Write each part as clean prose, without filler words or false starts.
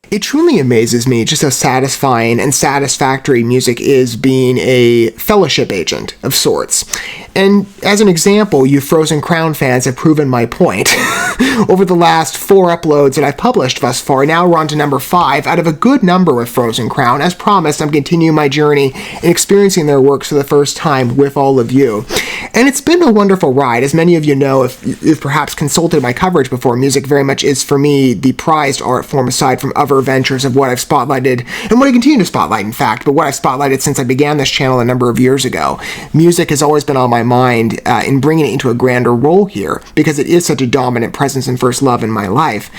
It truly amazes me just how satisfying and satisfactory music is being a fellowship agent of sorts. And as an example, you Frozen Crown fans have proven my point. Over the last 4 uploads that I've published thus far, now we're on to number 5 out of a good number with Frozen Crown. As promised, I'm continuing my journey in experiencing their works for the first time with all of you. And it's been a wonderful ride. As many of you know, if you've perhaps consulted my coverage before, music very much is for me the prized art form aside from other ventures of what I've spotlighted, and what I continue to spotlight in fact, but what I've spotlighted since I began this channel a number of years ago. Music has always been on my mind in bringing it into a grander role here, because it is such a dominant presence and first love in my life.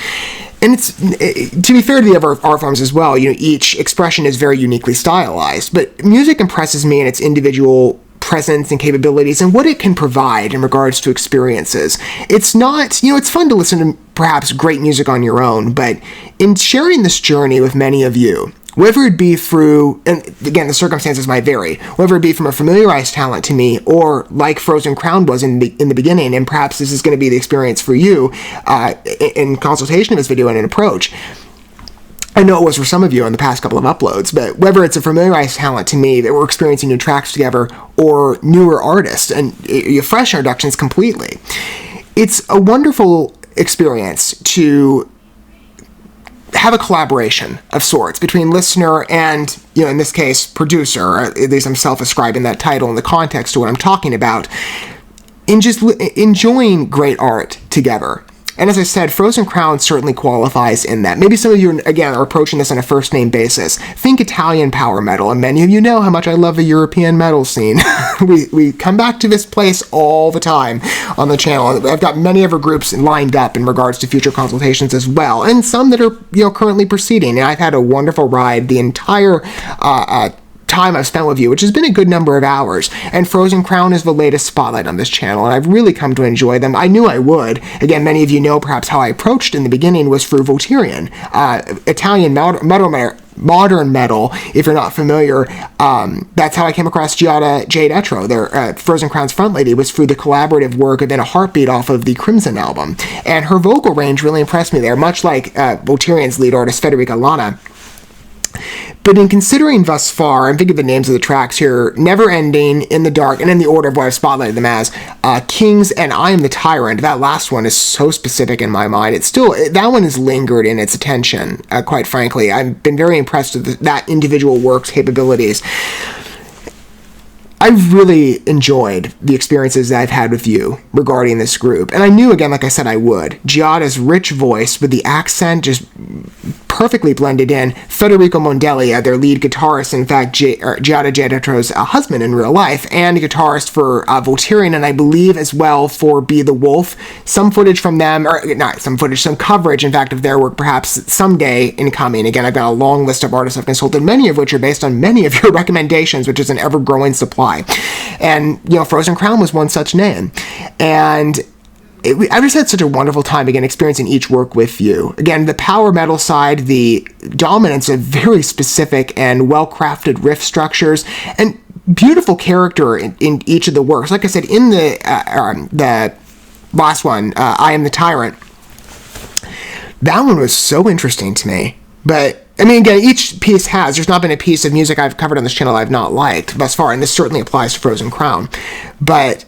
And it's, to be fair to the other art forms as well, each expression is very uniquely stylized, but music impresses me in its individual presence and capabilities and what it can provide in regards to experiences. It's not, it's fun to listen to perhaps great music on your own, but in sharing this journey with many of you, whether it be through, and again, the circumstances might vary, whether it be from a familiarized talent to me, or like Frozen Crown was in the beginning, and perhaps this is going to be the experience for you in consultation of this video and an approach. I know it was for some of you in the past couple of uploads, but whether it's a familiarized talent to me that we're experiencing new tracks together, or newer artists, and fresh introductions completely, it's a wonderful experience to have a collaboration of sorts between listener and, in this case, producer, or at least I'm self-ascribing that title in the context to what I'm talking about, in just enjoying great art together. And as I said, Frozen Crown certainly qualifies in that. Maybe some of you, again, are approaching this on a first-name basis. Think Italian power metal, and many of you know how much I love the European metal scene. we come back to this place all the time on the channel. I've got many other groups lined up in regards to future consultations as well, and some that are currently proceeding. And I've had a wonderful ride the entire time I've spent with you, which has been a good number of hours, and Frozen Crown is the latest spotlight on this channel, and I've really come to enjoy them. I knew I would. Again, many of you know perhaps how I approached in the beginning was through Volterian, Italian modern metal, if you're not familiar. That's how I came across Giada Jade Etro, their Frozen Crown's front lady, was through the collaborative work of In a Heartbeat off of the Crimson album, and her vocal range really impressed me there, much like Volterian's lead artist Federica Lana. But in considering thus far, I'm thinking of the names of the tracks here: Never Ending, In the Dark, and in the order of what I've spotlighted them as, Kings and I Am the Tyrant. That last one is so specific in my mind. That one has lingered in its attention, quite frankly. I've been very impressed with that individual work's capabilities. I've really enjoyed the experiences that I've had with you regarding this group, and I knew, again, like I said, I would. Giada's rich voice with the accent just perfectly blended in. Federico Mondelli, their lead guitarist, in fact, Giada Jade Etro's husband in real life, and guitarist for Volterian, and I believe as well for Be the Wolf. Some footage from them, or not some footage, some coverage, in fact, of their work perhaps someday incoming. Again, I've got a long list of artists I've consulted, many of which are based on many of your recommendations, which is an ever-growing supply. And, Frozen Crown was one such name. And I've just had such a wonderful time, again, experiencing each work with you. Again, the power metal side, the dominance of very specific and well-crafted riff structures, and beautiful character in each of the works. Like I said, in the last one, I Am the Tyrant, that one was so interesting to me. But again, each piece there's not been a piece of music I've covered on this channel I've not liked thus far, and this certainly applies to Frozen Crown. But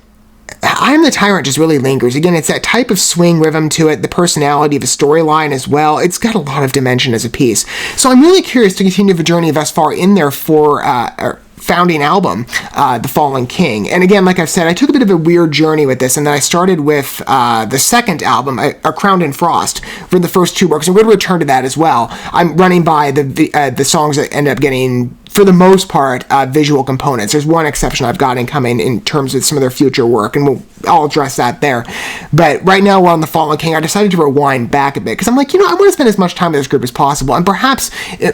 I Am the Tyrant just really lingers. Again, it's that type of swing rhythm to it, the personality of the storyline as well. It's got a lot of dimension as a piece. So I'm really curious to continue the journey thus far in their founding album, The Fallen King. And again, like I've said, I took a bit of a weird journey with this, and then I started with the second album, Crowned in Frost, for the first 2 works. I'm going to return to that as well. I'm running by the songs that end up getting, for the most part, visual components. There's one exception I've got incoming in terms of some of their future work, and I'll address that there. But right now, we're on The Fallen King. I decided to rewind back a bit, because I'm like, I want to spend as much time with this group as possible. And perhaps,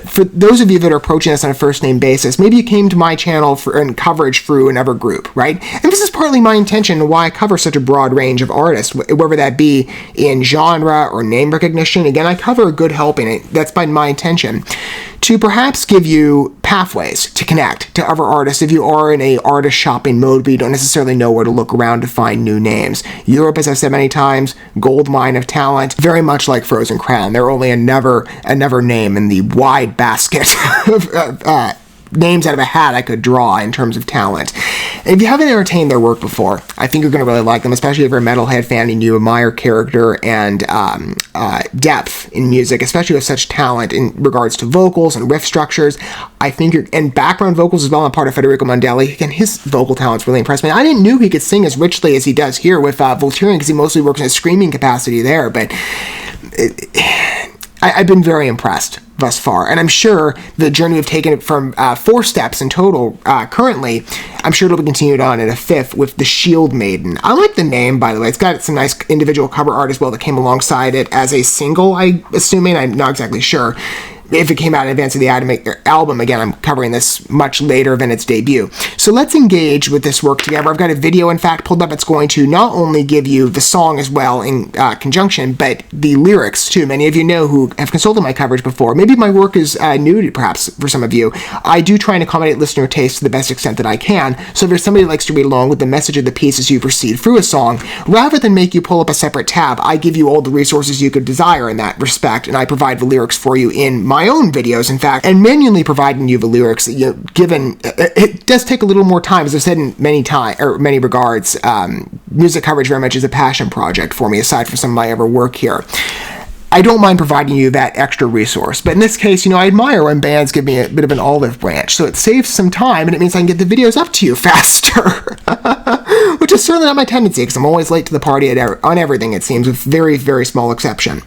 for those of you that are approaching this on a first-name basis, maybe you came to my channel and coverage through another group, right? And this is partly my intention and why I cover such a broad range of artists, whether that be in genre or name recognition. Again, I cover a good helping. That's by my intention, to perhaps give you pathways to connect to other artists if you are in a artist shopping mode but you don't necessarily know where to look around to find find new names. Europe, as I've said many times, gold mine of talent, very much like Frozen Crown. They're only another name in the wide basket of names out of a hat I could draw in terms of talent. And if you haven't entertained their work before, I think you're going to really like them, especially if you're a metalhead fan and you admire character and depth in music, especially with such talent in regards to vocals and riff structures. I think and background vocals as well. I'm part of Federico Mondelli. Again, his vocal talents really impressed me. I didn't know he could sing as richly as he does here with Volturian, because he mostly works in a screaming capacity there, but I've been very impressed thus far, and I'm sure the journey we've taken it from 4 steps in total currently, I'm sure it'll be continued on at a 5th with the SHIELDMAIDEN. I like the name, by the way. It's got some nice individual cover art as well that came alongside it as a single, I'm not exactly sure if it came out in advance of the album. Again, I'm covering this much later than its debut. So let's engage with this work together. I've got a video, in fact, pulled up. It's going to not only give you the song as well in conjunction, but the lyrics too. Many of you know who have consulted my coverage before. Maybe my work is new to perhaps for some of you. I do try and accommodate listener taste to the best extent that I can. So if there's somebody who likes to read along with the message of the piece as you proceed through a song, rather than make you pull up a separate tab, I give you all the resources you could desire in that respect, and I provide the lyrics for you in my own videos, in fact, and manually providing you the lyrics. Given it does take a little more time, as I've said in many regards, music coverage very much is a passion project for me, aside from some of my other work here. I don't mind providing you that extra resource, but in this case, I admire when bands give me a bit of an olive branch, so it saves some time, and it means I can get the videos up to you faster, which is certainly not my tendency, because I'm always late to the party on everything, it seems, with very, very small exception.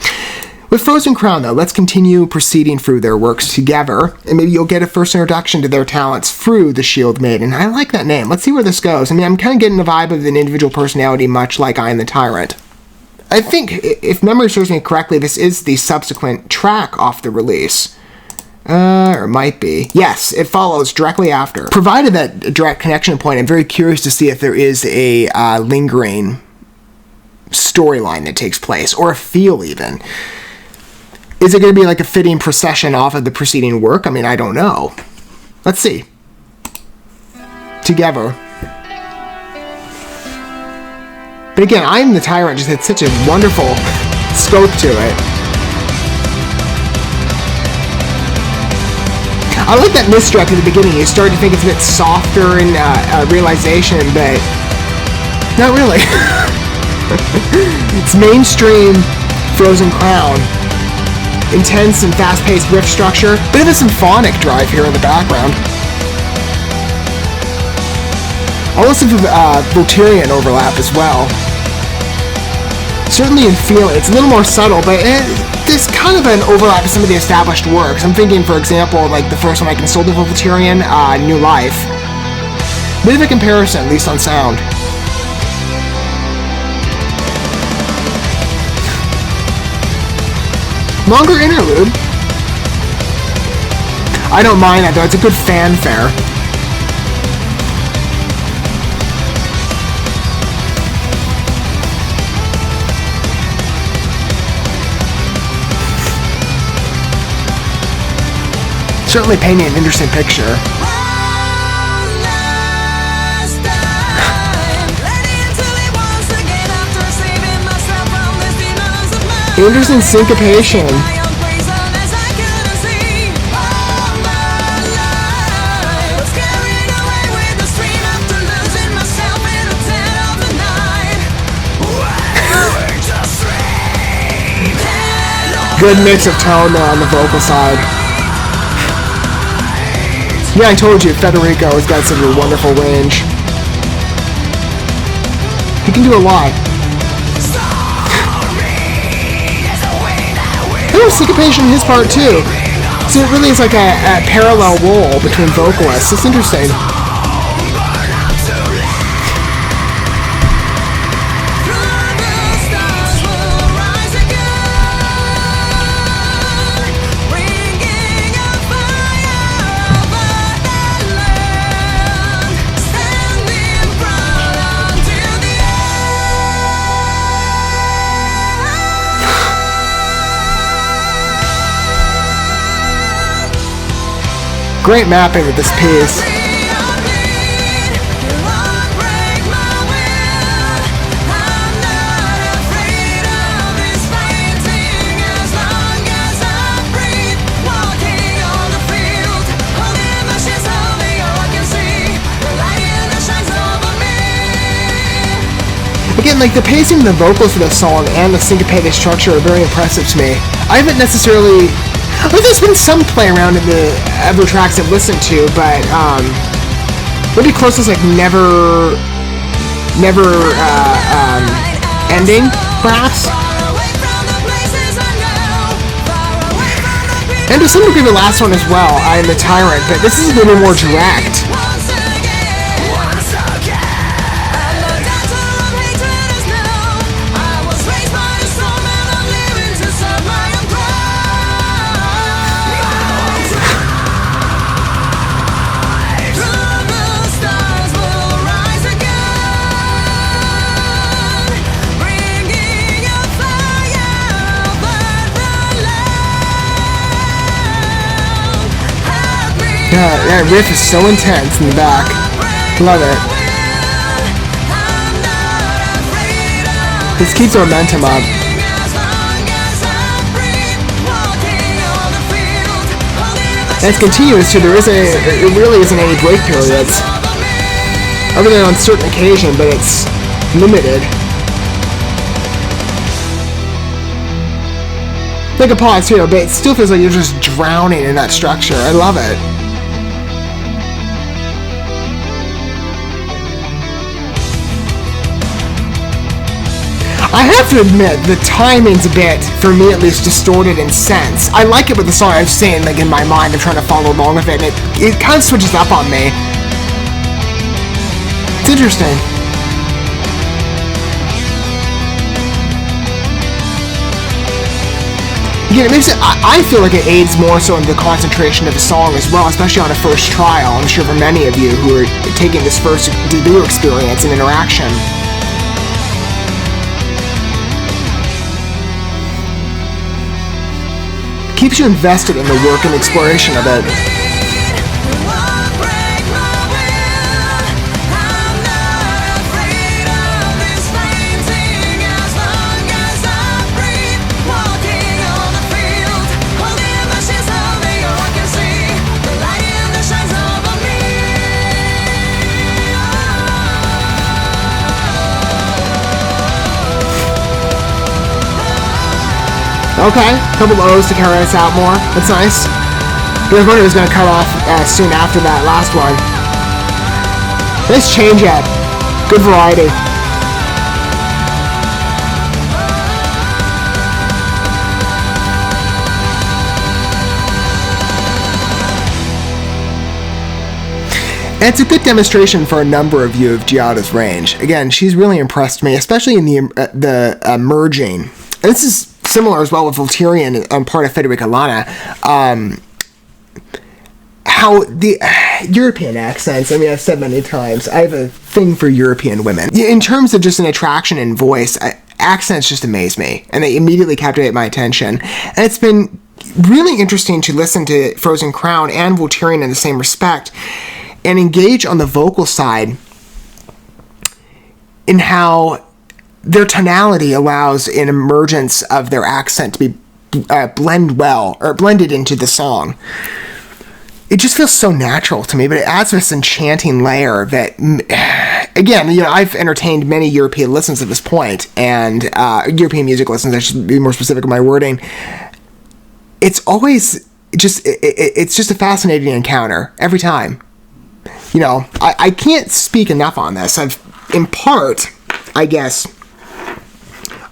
With Frozen Crown, though, let's continue proceeding through their works together, and maybe you'll get a first introduction to their talents through the SHIELDMAIDEN. I like that name. Let's see where this goes. I'm kind of getting the vibe of an individual personality, much like I Am the Tyrant. I think, if memory serves me correctly, this is the subsequent track off the release. Or it might be. Yes, it follows directly after. Provided that direct connection point, I'm very curious to see if there is a lingering storyline that takes place, or a feel even. Is it going to be like a fitting procession off of the preceding work? I don't know. Let's see. Together. But again, I Am the Tyrant just had such a wonderful scope to it. I like that misdirect at the beginning. You start to think it's a bit softer in realization, but not really. It's mainstream Frozen Crown. Intense and fast-paced riff structure. Bit of a symphonic drive here in the background. Almost some Volturian overlap as well. Certainly in feel, it's a little more subtle, but there's kind of an overlap with some of the established works. I'm thinking, for example, like the first one I consulted with Volturian, New Life. Bit of a comparison, at least on sound. Longer interlude. I don't mind that, though. It's a good fanfare. Certainly painting an interesting picture. Interesting syncopation. Good mix of tone there on the vocal side. Yeah, I told you, Federico has got such a wonderful range. He can do a lot. There's syncopation in his part too. So it really is like a parallel role between vocalists. It's interesting. Great mapping with this piece. Again, like, the pacing of the vocals for this song and the syncopated structure are very impressive to me. I haven't necessarily... Well, there's been some play around in the other tracks I've listened to, but, maybe closest, like, never ending, perhaps? And to some degree the last one as well, I Am the Tyrant, but this is a little more direct. Yeah, that riff is so intense in the back. Love it. This keeps the momentum up. And it's continuous too. It really isn't any break periods. Other than on certain occasion, but it's limited. Like a pause here, but it still feels like you're just drowning in that structure. I love it. I have to admit, the timing's a bit, for me at least, distorted in sense. I like it with the song I'm saying, like, in my mind, I'm trying to follow along with it, and it kind of switches up on me. It's interesting. Again, it makes it, I feel like it aids more so in the concentration of the song as well, especially on a first trial. I'm sure for many of you who are taking this first debut experience and interaction. Keeps you invested in the work and exploration of it. Okay, a couple of O's to carry us out more. That's nice. I was wondering it was going to cut off soon after that last one. Nice change up. Good variety. And it's a good demonstration for a number of you of Giada's range. Again, she's really impressed me, especially in the merging. And this is similar as well with Voltairian on part of Federica Lana. How the European accents, I mean, I've said many times, I have a thing for European women. In terms of just an attraction in voice, accents just amaze me, and they immediately captivate my attention. And it's been really interesting to listen to Frozen Crown and Voltairian in the same respect, and engage on the vocal side in how their tonality allows an emergence of their accent to be blended into the song. It just feels so natural to me, but it adds this enchanting layer that, again, you know, I've entertained many European listens at this point, and European music listens, I should be more specific in my wording. It's always just, it's just a fascinating encounter every time. You know, I can't speak enough on this. In part, I guess,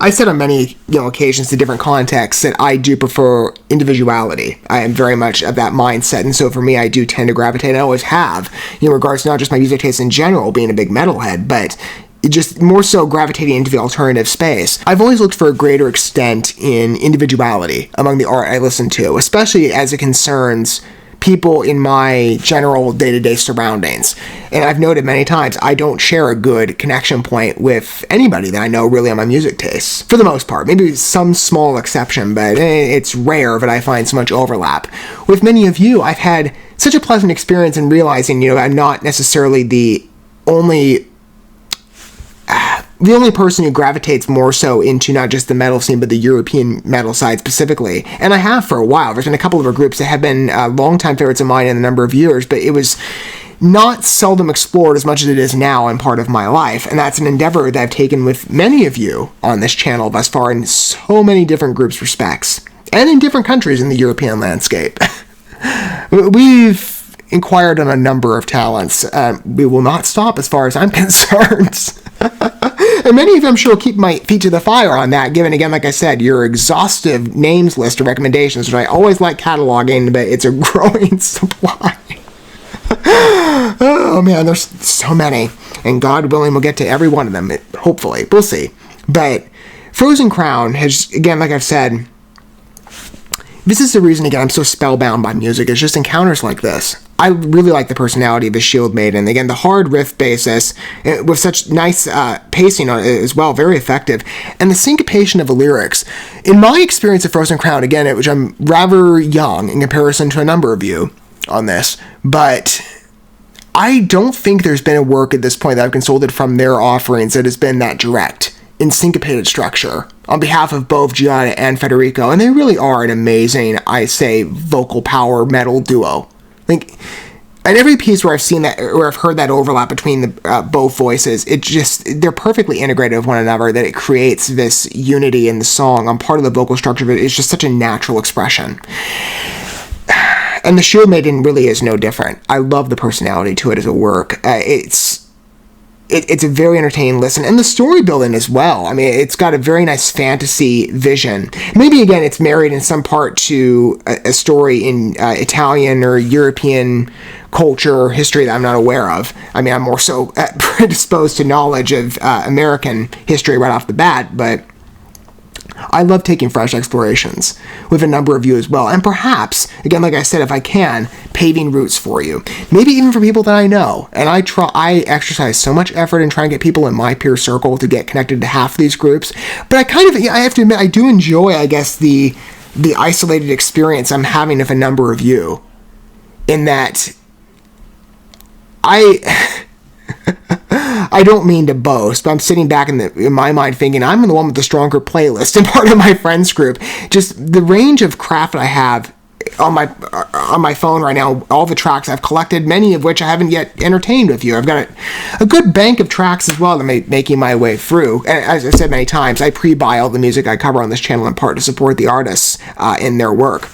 I said on many, occasions, in different contexts, that I do prefer individuality. I am very much of that mindset, and so for me, I do tend to gravitate, and I always have, in regards to not just my music taste in general, being a big metalhead, but just more so gravitating into the alternative space. I've always looked for a greater extent in individuality among the art I listen to, especially as it concerns people in my general day-to-day surroundings. And I've noted many times, I don't share a good connection point with anybody that I know really on my music tastes. For the most part. Maybe some small exception, but it's rare that I find so much overlap. With many of you, I've had such a pleasant experience in realizing, I'm not necessarily the only person who gravitates more so into not just the metal scene, but the European metal side specifically. And I have for a while. There's been a couple of our groups that have been longtime favorites of mine in a number of years, but it was not seldom explored as much as it is now and part of my life. And that's an endeavor that I've taken with many of you on this channel thus far in so many different groups' respects, and in different countries in the European landscape. We've inquired on a number of talents. We will not stop as far as I'm concerned. And many of them, I'm sure, will keep my feet to the fire on that, given, again, like I said, your exhaustive names list of recommendations, which I always like cataloging, but it's a growing supply. Oh, man, there's so many. And God willing, we'll get to every one of them, hopefully. We'll see. But Frozen Crown has, again, like I've said, this is the reason, again, I'm so spellbound by music. It's just encounters like this. I really like the personality of the SHIELDMAIDEN. Again, the hard riff basis with such nice pacing on it as well, very effective. And the syncopation of the lyrics. In my experience of Frozen Crown, again, which I'm rather young in comparison to a number of you on this, but I don't think there's been a work at this point that I've consulted from their offerings that has been that direct in syncopated structure on behalf of both Gianna and Federico, and they really are an amazing, I say, vocal power metal duo. Like, and every piece where I've seen that, or I've heard that overlap between the both voices, they're perfectly integrated with one another, that it creates this unity in the song on part of the vocal structure of it. It's just such a natural expression. And the SHIELDMAIDEN really is no different. I love the personality to it as a work. It's a very entertaining listen, and the story building as well. I mean, it's got a very nice fantasy vision. Maybe, again, it's married in some part to a story in Italian or European culture or history that I'm not aware of. I mean, I'm more so predisposed to knowledge of American history right off the bat, but I love taking fresh explorations with a number of you as well. And perhaps, again, like I said, if I can, paving routes for you. Maybe even for people that I know. And I exercise so much effort in trying to get people in my peer circle to get connected to half of these groups. But I have to admit, I do enjoy, I guess, the isolated experience I'm having of a number of you. In that I don't mean to boast, but I'm sitting back in my mind thinking I'm the one with the stronger playlist and part of my friends group. Just the range of craft I have on my phone right now, all the tracks I've collected, many of which I haven't yet entertained with you. I've got a good bank of tracks as well that I'm making my way through. And as I've said many times, I pre-buy all the music I cover on this channel in part to support the artists in their work.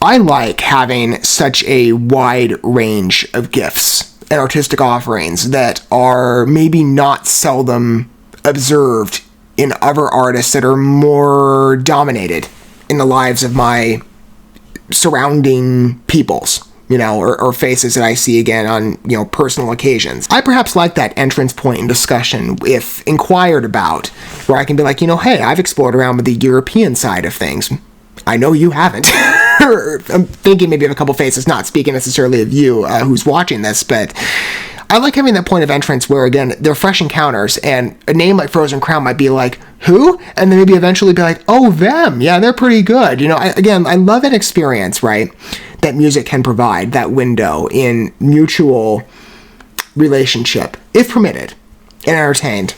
I like having such a wide range of gifts and artistic offerings that are maybe not seldom observed in other artists that are more dominated in the lives of my surrounding peoples, or faces that I see again on, personal occasions. I perhaps like that entrance point in discussion if inquired about, where I can be like, hey, I've explored around with the European side of things. I know you haven't. I'm thinking maybe of a couple faces, not speaking necessarily of you who's watching this, but I like having that point of entrance where, again, they're fresh encounters, and a name like Frozen Crown might be like, who? And then maybe eventually be like, oh, them. Yeah, they're pretty good. I love that experience, right, that music can provide, that window in mutual relationship, if permitted and entertained.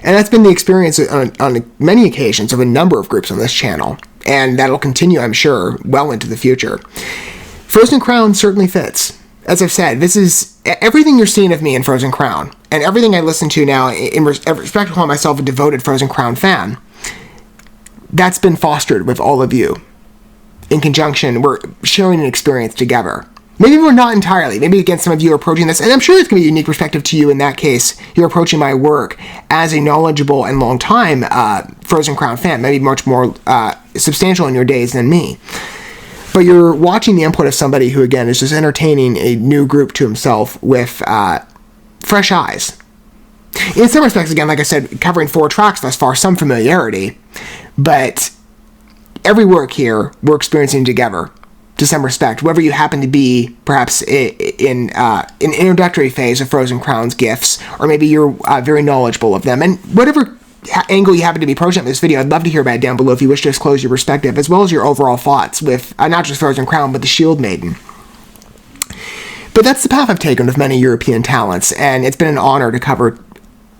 And that's been the experience on many occasions of a number of groups on this channel. And that'll continue, I'm sure, well into the future. Frozen Crown certainly fits. As I've said, this is everything you're seeing of me in Frozen Crown, and everything I listen to now in respect to calling myself a devoted Frozen Crown fan, that's been fostered with all of you. In conjunction, we're sharing an experience together. Maybe we're not entirely. Maybe, again, some of you are approaching this, and I'm sure it's going to be a unique perspective to you in that case. You're approaching my work as a knowledgeable and long-time Frozen Crown fan, maybe much more substantial in your days than me. But you're watching the input of somebody who, again, is just entertaining a new group to himself with fresh eyes. In some respects, again, like I said, covering 4 tracks thus far, some familiarity, but every work here we're experiencing together. To some respect, whether you happen to be perhaps in an introductory phase of Frozen Crown's gifts, or maybe you're very knowledgeable of them, and whatever angle you happen to be approaching this video, I'd love to hear about it down below if you wish to disclose your perspective, as well as your overall thoughts with not just Frozen Crown, but the SHIELDMAIDEN. But that's the path I've taken with many European talents, and it's been an honor to cover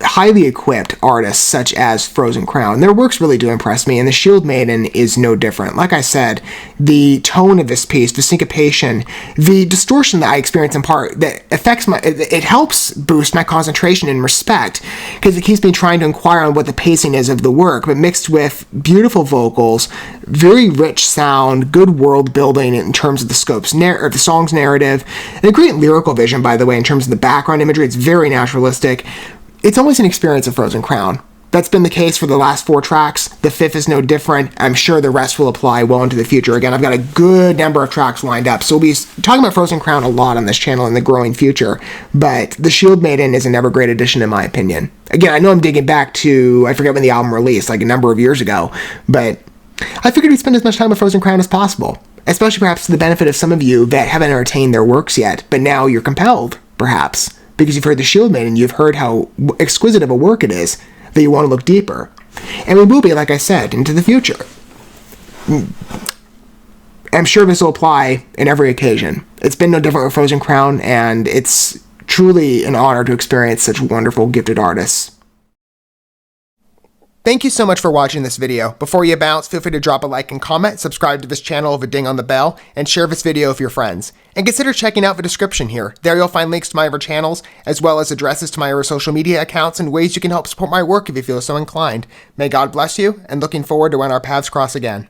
highly equipped artists such as Frozen Crown. Their works really do impress me, and the Shield Maiden is no different. Like I said, the tone of this piece, the syncopation, the distortion that I experience in part, that affects it helps boost my concentration and respect, because it keeps me trying to inquire on what the pacing is of the work, but mixed with beautiful vocals, very rich sound, good world building in terms of the song's narrative, and a great lyrical vision, by the way, in terms of the background imagery. It's very naturalistic. It's almost an experience of Frozen Crown. That's been the case for the last 4 tracks. The 5th is no different. I'm sure the rest will apply well into the future. Again, I've got a good number of tracks lined up, so we'll be talking about Frozen Crown a lot on this channel in the growing future, but the Shield Maiden is an ever great addition in my opinion. Again, I know I'm digging back to, I forget when the album released, like a number of years ago, but I figured we'd spend as much time with Frozen Crown as possible, especially perhaps to the benefit of some of you that haven't entertained their works yet, but now you're compelled, perhaps, because you've heard the Shield Maiden, you've heard how exquisite of a work it is, that you want to look deeper. And we will be, like I said, into the future. I'm sure this will apply in every occasion. It's been no different with Frozen Crown, and it's truly an honor to experience such wonderful, gifted artists. Thank you so much for watching this video. Before you bounce, feel free to drop a like and comment, subscribe to this channel with a ding on the bell, and share this video with your friends. And consider checking out the description here. There you'll find links to my other channels, as well as addresses to my other social media accounts and ways you can help support my work if you feel so inclined. May God bless you, and looking forward to when our paths cross again.